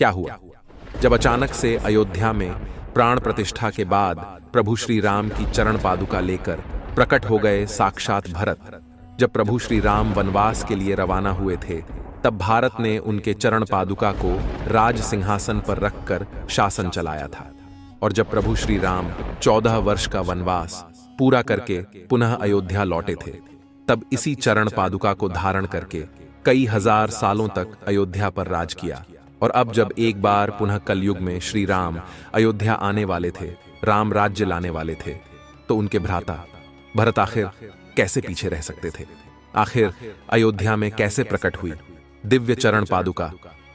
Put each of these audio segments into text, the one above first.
क्या हुआ? जब अचानक से अयोध्या में प्राण प्रतिष्ठा के बाद प्रभु श्री राम की चरण पादुका लेकर प्रकट हो गए साक्षात भरत। जब प्रभु श्री राम वनवास के लिए रवाना हुए थे, तब भारत ने उनके चरण पादुका को राज सिंहासन पर रखकर शासन चलाया था। और जब प्रभु श्री राम 14 वर्ष का वनवास पूरा करके पुनः अयोध्या लौटे थे, तब इसी चरण पादुका को धारण करके कई हजार सालों तक अयोध्या पर राज किया। और अब जब एक बार पुनः कलयुग में श्री राम अयोध्या आने वाले थे, राम राज्य लाने वाले थे, तो उनके भ्राता भरत आखिर कैसे पीछे रह सकते थे? आखिर अयोध्या में कैसे प्रकट हुई दिव्य चरण पादुका?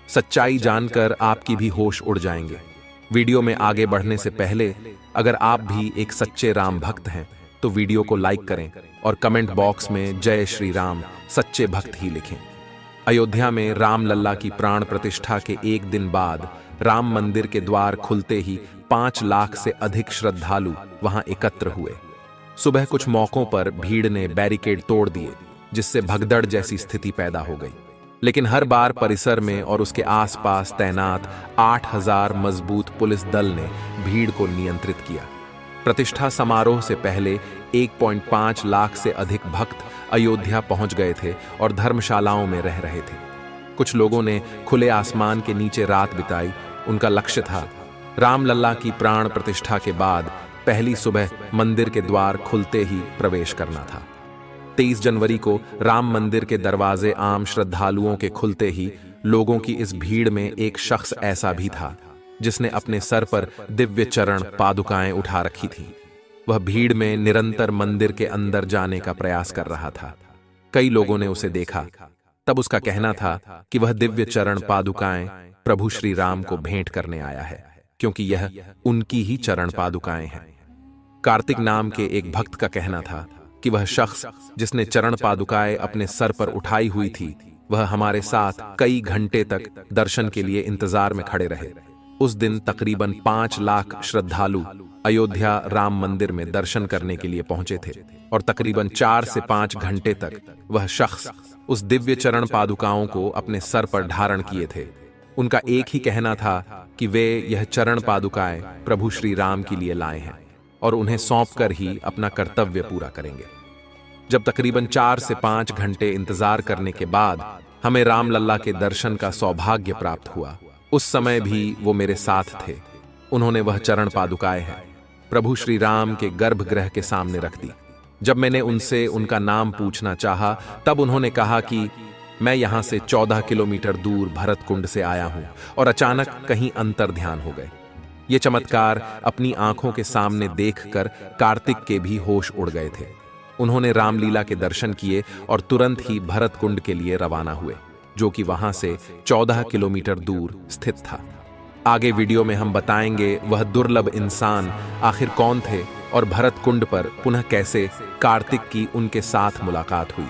सच्चाई जानकर आपकी भी होश उड़ जाएंगे। वीडियो में आगे बढ़ने से पहले अगर आप भी एक सच्चे राम भक्त हैं तो वीडियो को लाइक करें और कमेंट बॉक्स में जय श्री राम सच्चे भक्त ही लिखें। अयोध्या में राम लल्ला की प्राण प्रतिष्ठा के एक दिन बाद राम मंदिर के द्वार खुलते ही 5 लाख से अधिक श्रद्धालु वहां एकत्र हुए। सुबह कुछ मौकों पर भीड़ ने बैरिकेड तोड़ दिए, जिससे भगदड़ जैसी स्थिति पैदा हो गई। लेकिन हर बार परिसर में और उसके आसपास तैनात 8000 मजबूत पुलिस दल ने भीड़ को नियंत्रित किया। प्रतिष्ठा समारोह से पहले 1.5 लाख से अधिक भक्त अयोध्या पहुंच गए थे और धर्मशालाओं में रह रहे थे। कुछ लोगों ने खुले आसमान के नीचे रात बिताई। उनका लक्ष्य था राम लल्ला की प्राण प्रतिष्ठा के बाद पहली सुबह मंदिर के द्वार खुलते ही प्रवेश करना था। 23 जनवरी को राम मंदिर के दरवाजे आम श्रद्धालुओं के खुलते ही लोगों की इस भीड़ में एक शख्स ऐसा भी था जिसने अपने सर पर दिव्य चरण पादुकाएं उठा रखी थी। वह भीड़ में निरंतर मंदिर के अंदर जाने का प्रयास कर रहा था। कई लोगों ने उसे देखा। तब उसका कहना था कि वह दिव्य चरण पादुकाएं प्रभु श्री राम को भेंट करने आया है, क्योंकि यह उनकी ही चरण पादुकाएं हैं। कार्तिक नाम के एक भक्त का कहना था कि वह शख्स जिसने चरण पादुकाएं अपने सर पर उठाई हुई थी, वह हमारे साथ कई घंटे तक दर्शन के लिए इंतजार में खड़े रहे। उस दिन तकरीबन 5 लाख श्रद्धालु अयोध्या राम मंदिर में दर्शन करने के लिए पहुंचे थे और तकरीबन 4 से 5 घंटे तक वह शख्स उस दिव्य चरण पादुकाओं को अपने सर पर धारण किए थे। उनका एक ही कहना था कि वे यह चरण पादुकाएं प्रभु श्री राम के लिए लाए हैं और उन्हें सौंपकर ही अपना कर्तव्य पूरा करेंगे। जब तकरीबन 4 से 5 घंटे इंतजार करने के बाद हमें राम लल्ला के दर्शन का सौभाग्य प्राप्त हुआ, उस समय भी वो मेरे साथ थे। उन्होंने वह चरण पादुकाएं हैं प्रभु श्री राम के गर्भगृह के सामने रख दी। जब मैंने उनसे उनका नाम पूछना चाहा, तब उन्होंने कहा कि मैं यहां से 14 किलोमीटर दूर भरत कुंड से आया हूं और अचानक कहीं अंतर ध्यान हो गए। ये चमत्कार अपनी आंखों के सामने देखकर कार्तिक के भी होश उड़ गए थे। उन्होंने रामलीला के दर्शन किए और तुरंत ही भरत कुंड के लिए रवाना हुए, जो कि वहां से 14 किलोमीटर दूर स्थित था। आगे वीडियो में हम बताएंगे वह दुर्लभ इंसान आखिर कौन थे और भरत कुंड पर पुनः कैसे कार्तिक की उनके साथ मुलाकात हुई।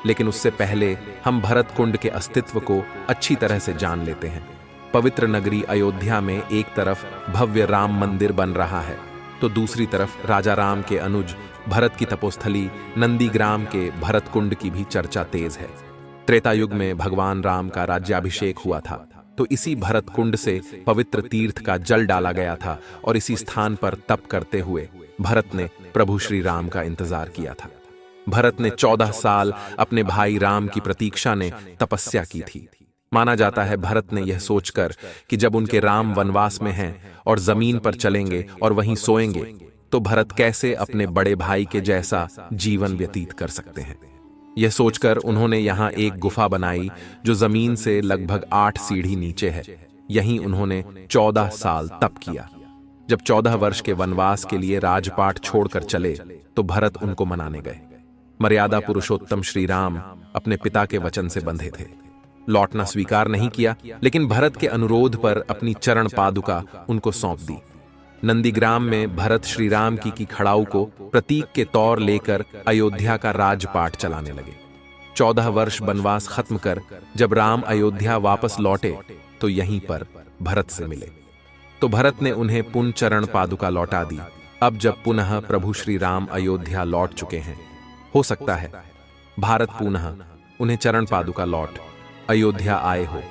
लेकिन उससे पहले हम भरत कुंड के अस्तित्व को अच्छी तरह से जान लेते हैं। पवित्र नगरी अयोध्या में एक तरफ भव्य राम मंदिर बन रहा है, तो दूसरी तरफ राजा राम के अनुज भरत की तपोस्थली नंदीग्राम के भरत कुंड की भी चर्चा तेज है। त्रेता युग में भगवान राम का राज्याभिषेक हुआ था, तो इसी भरत कुंड से पवित्र तीर्थ का जल डाला गया था और इसी स्थान पर तप करते हुए भरत ने प्रभु श्री राम का इंतजार किया था। भरत ने 14 साल अपने भाई राम की प्रतीक्षा ने तपस्या की थी। माना जाता है भरत ने यह सोचकर कि जब उनके राम वनवास में हैं और जमीन पर चलेंगे और वहीं सोएंगे, तो भरत कैसे अपने बड़े भाई के जैसा जीवन व्यतीत कर सकते हैं। यह सोचकर उन्होंने यहाँ एक गुफा बनाई जो जमीन से लगभग 8 सीढ़ी नीचे है। यहीं उन्होंने 14 साल तप किया। जब 14 वर्ष के वनवास के लिए राजपाट छोड़कर चले, तो भरत उनको मनाने गए। मर्यादा पुरुषोत्तम श्री राम अपने पिता के वचन से बंधे थे। लौटना स्वीकार नहीं किया, लेकिन भरत के अनुरोध पर अपनी चरण पादुका उनको सौंप दी। नंदीग्राम में भरत श्री राम की खड़ाऊ को प्रतीक के तौर लेकर अयोध्या का राजपाट चलाने लगे। 14 वर्ष वनवास खत्म कर जब राम अयोध्या वापस लौटे, तो यहीं पर भरत से मिले। तो भरत ने उन्हें पुनः चरण पादुका लौटा दी। अब जब पुनः प्रभु श्री राम अयोध्या लौट चुके हैं, हो सकता है भारत पुनः उन्हें चरण पादुका लौट अयोध्या आए हो।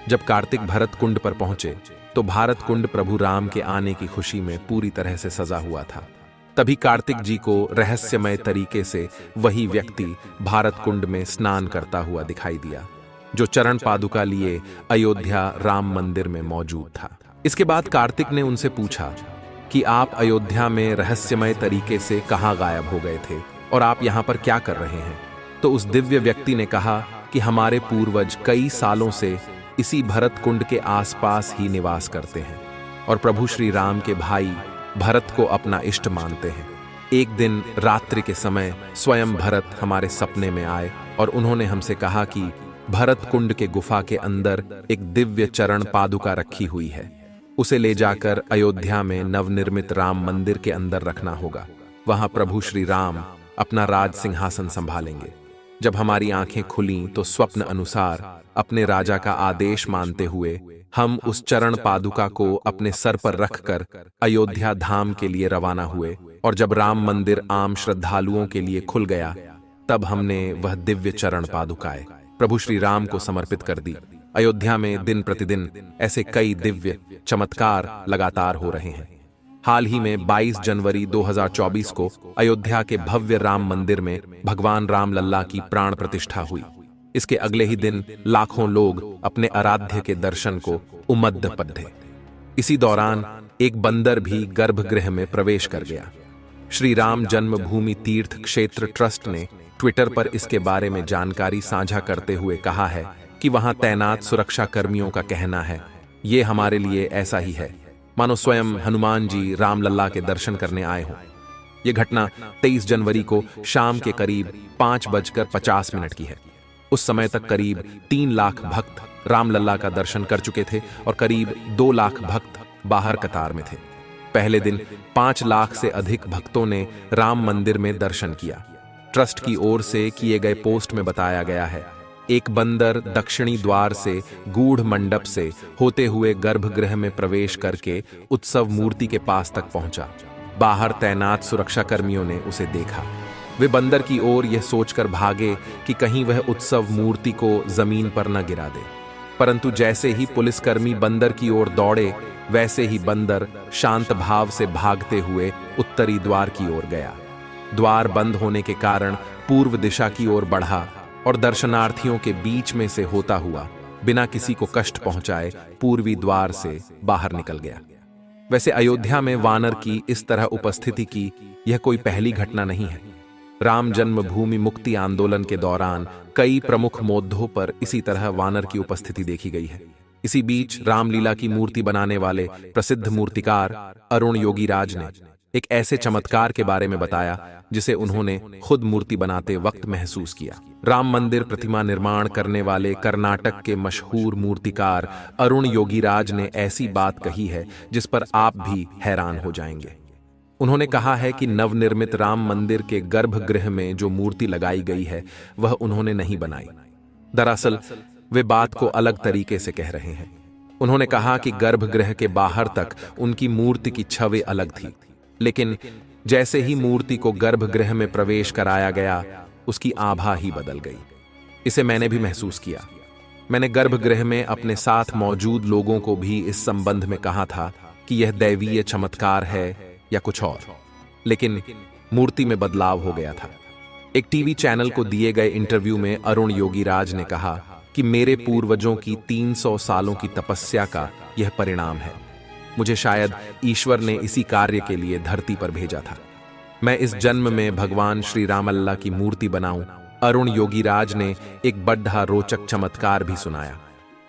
जब कार्तिक भरत कुंड पर पहुंचे तो भारत कुंड प्रभु राम के आने की खुशी में पूरी तरह से सजा हुआ था। तभी कार्तिक जी को रहस्यमय तरीके से वही व्यक्ति भारत कुंड में स्नान करता हुआ दिखाई दिया, जो चरण पादुका लिए अयोध्या राम मंदिर में मौजूद था। इसके बाद कार्तिक ने उनसे पूछा कि आप अयोध्या में रहस्यमय तरीके से कहां गायब हो गए थे और आप यहां पर क्या कर रहे हैं। तो उस दिव्य व्यक्ति ने कहा कि हमारे पूर्वज कई सालों से इसी भरत कुंड के आसपास ही निवास करते हैं और प्रभु श्री राम के भाई भरत को अपना इष्ट मानते हैं। एक दिन रात्रि के समय स्वयं भरत हमारे सपने में आए और उन्होंने हमसे कहा कि भरत कुंड के गुफा के अंदर एक दिव्य चरण पादुका रखी हुई है, उसे ले जाकर अयोध्या में नवनिर्मित राम मंदिर के अंदर रखना होगा। वहां प्रभु श्री राम अपना राज सिंहासन संभालेंगे। जब हमारी आंखें खुलीं तो स्वप्न अनुसार अपने राजा का आदेश मानते हुए हम उस चरण पादुका को अपने सर पर रखकर अयोध्या धाम के लिए रवाना हुए और जब राम मंदिर आम श्रद्धालुओं के लिए खुल गया तब हमने वह दिव्य चरण पादुकाएं प्रभु श्री राम को समर्पित कर दी। अयोध्या में दिन प्रतिदिन ऐसे कई दिव्य चमत्कार लगातार हो रहे हैं। हाल ही में 22 जनवरी 2024 को अयोध्या के भव्य राम मंदिर में भगवान राम लल्ला की प्राण प्रतिष्ठा हुई। इसके अगले ही दिन लाखों लोग अपने आराध्य के दर्शन को उमद्द पद्धे। इसी दौरान एक बंदर भी गर्भगृह में प्रवेश कर गया। श्री राम जन्मभूमि तीर्थ क्षेत्र ट्रस्ट ने ट्विटर पर इसके बारे में जानकारी साझा करते हुए कहा है कि वहां तैनात सुरक्षा कर्मियों का कहना है, ये हमारे लिए ऐसा ही है मानो स्वयं हनुमान जी रामलल्ला के दर्शन करने आए हों। यह घटना 23 जनवरी को शाम के करीब 5:50 की है। उस समय तक करीब 3 लाख भक्त रामलल्ला का दर्शन कर चुके थे और करीब 2 लाख भक्त बाहर कतार में थे। पहले दिन 5 लाख से अधिक भक्तों ने राम मंदिर में दर्शन किया। ट्रस्ट की ओर से किए गए पोस्ट में बताया गया है, एक बंदर दक्षिणी द्वार से गूढ़ मंडप से होते हुए गर्भगृह में प्रवेश करके उत्सव मूर्ति के पास तक पहुंचा। बाहर तैनात सुरक्षा कर्मियों ने उसे देखा। वे बंदर की ओर यह सोचकर भागे कि कहीं वह उत्सव मूर्ति को जमीन पर न गिरा दे, परंतु जैसे ही पुलिसकर्मी बंदर की ओर दौड़े वैसे ही बंदर शांत भाव से भागते हुए उत्तरी द्वार की ओर गया। द्वार बंद होने के कारण पूर्व दिशा की ओर बढ़ा और दर्शनार्थियों के बीच में से होता हुआ बिना किसी को कष्ट पहुंचाए पूर्वी द्वार से बाहर निकल गया। वैसे अयोध्या में वानर की इस तरह उपस्थिति की यह कोई पहली घटना नहीं है। राम जन्मभूमि मुक्ति आंदोलन के दौरान कई प्रमुख मोद्धों पर इसी तरह वानर की उपस्थिति देखी गई है। इसी बीच रामलीला की मूर्ति बनाने वाले प्रसिद्ध मूर्तिकार अरुण योगीराज ने एक ऐसे चमत्कार के बारे में बताया जिसे उन्होंने खुद मूर्ति बनाते वक्त महसूस किया। राम मंदिर प्रतिमा निर्माण करने वाले कर्नाटक के मशहूर मूर्तिकार अरुण योगीराज ने ऐसी बात कही है जिस पर आप भी हैरान हो जाएंगे। उन्होंने कहा है कि नवनिर्मित राम मंदिर के गर्भगृह में जो मूर्ति लगाई गई है वह उन्होंने नहीं बनाई। दरअसल वे बात को अलग तरीके से कह रहे हैं। उन्होंने कहा कि गर्भगृह के बाहर तक उनकी मूर्ति की छवि अलग थी, लेकिन जैसे ही मूर्ति को गर्भगृह में प्रवेश कराया गया उसकी आभा ही बदल गई। इसे मैंने भी महसूस किया। मैंने गर्भगृह में अपने साथ मौजूद लोगों को भी इस संबंध में कहा था कि यह दैवीय चमत्कार है या कुछ और, लेकिन मूर्ति में बदलाव हो गया था। एक टीवी चैनल को दिए गए इंटरव्यू में अरुण योगीराज ने कहा कि मेरे पूर्वजों की 300 सालों की तपस्या का यह परिणाम है। मुझे शायद ईश्वर ने इसी कार्य के लिए धरती पर भेजा था। मैं इस जन्म में भगवान श्री रामलल्ला की मूर्ति बनाऊं। अरुण योगीराज ने एक बड़ा रोचक चमत्कार भी सुनाया।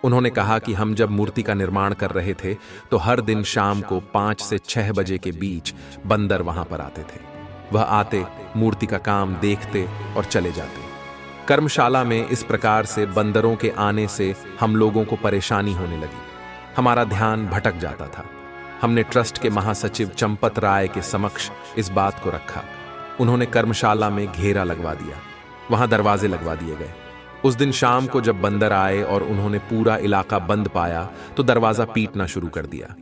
उन्होंने कहा कि हम जब मूर्ति का निर्माण कर रहे थे तो हर दिन शाम को 5 से 6 बजे के बीच बंदर वहां पर आते थे। वह आते, मूर्ति का काम देखते और चले जाते। कर्मशाला में इस प्रकार से बंदरों के आने से हम लोगों को परेशानी होने लगी। हमारा ध्यान भटक जाता था। हमने ट्रस्ट के महासचिव चंपत राय के समक्ष इस बात को रखा। उन्होंने कर्मशाला में घेरा लगवा दिया, वहां दरवाजे लगवा दिए गए। उस दिन शाम को जब बंदर आए और उन्होंने पूरा इलाका बंद पाया तो दरवाजा पीटना शुरू कर दिया।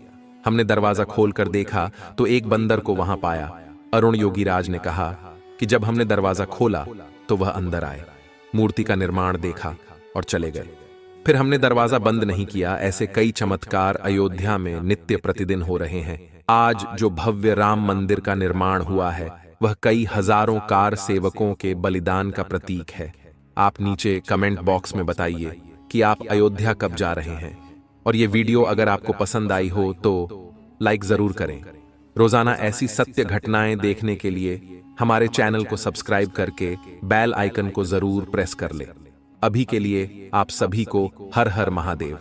हमने दरवाजा खोलकर देखा तो एक बंदर को वहां पाया। अरुण योगीराज ने कहा कि जब हमने दरवाजा खोला तो वह अंदर आए, मूर्ति का निर्माण देखा और चले गए। फिर हमने दरवाजा बंद नहीं किया। ऐसे कई चमत्कार अयोध्या में नित्य प्रतिदिन हो रहे हैं। आज जो भव्य राम मंदिर का निर्माण हुआ है वह कई हजारों कार सेवकों के बलिदान का प्रतीक है। आप नीचे कमेंट बॉक्स में बताइए कि आप अयोध्या कब जा रहे हैं। और ये वीडियो अगर आपको पसंद आई हो तो लाइक जरूर करें। रोजाना ऐसी सत्य घटनाएं देखने के लिए हमारे चैनल को सब्सक्राइब करके बेल आइकन को जरूर प्रेस कर ले। अभी के लिए आप सभी को हर हर महादेव।